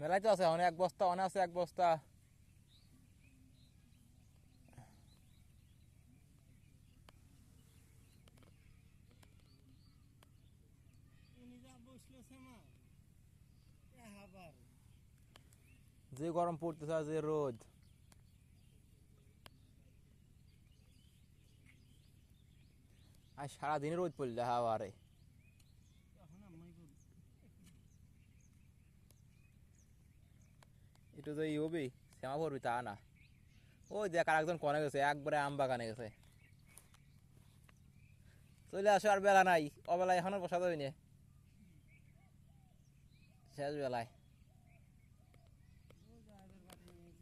মেলাই তো আছে, অনেক এক বস্তা, অনেক আছে এক বস্তা। যে গরম পড়তেছে আর যে রোদ, আর সারাদিন রোদ পড়লে হাওয়ারে। একটু তো ই হবি, শ্যামা পড়বি তা না। ওই দেখ আর একজন কনে গেছে, একবারে আম বাগানে গেছে। চলে আসো, আর বেলা নাই, অবেলায় এখনো বসা যাবে না, শেষ বেলায়।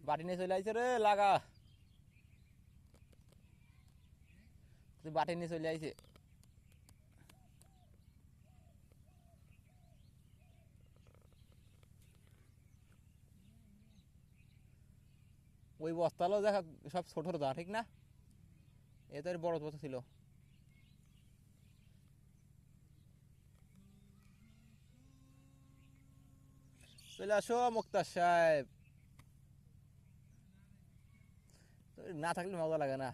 বাটি নিয়ে চলে আইছে রে, লাগা। বাটি নিয়ে চলে আইছে। ওই বস্তালো দেখা সব ছোট দা, ঠিক না? এ তো বড় বস্তা ছিল। চলে আসো মুক্তার সাহেব, না থাকলে মজা লাগে না।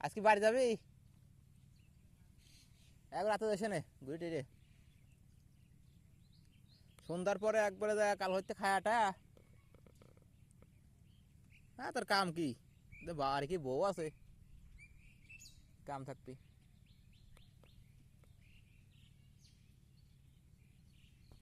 আজকে বাড়ি যাবি? একবার রাতে এসে নে ঘুরে টেরে, সন্ধ্যার পরে একবারে যায় কাল হইতে খায়াটা। হ্যাঁ, তোর কাম কি? আর কি বউ আছে, কাম থাকবি।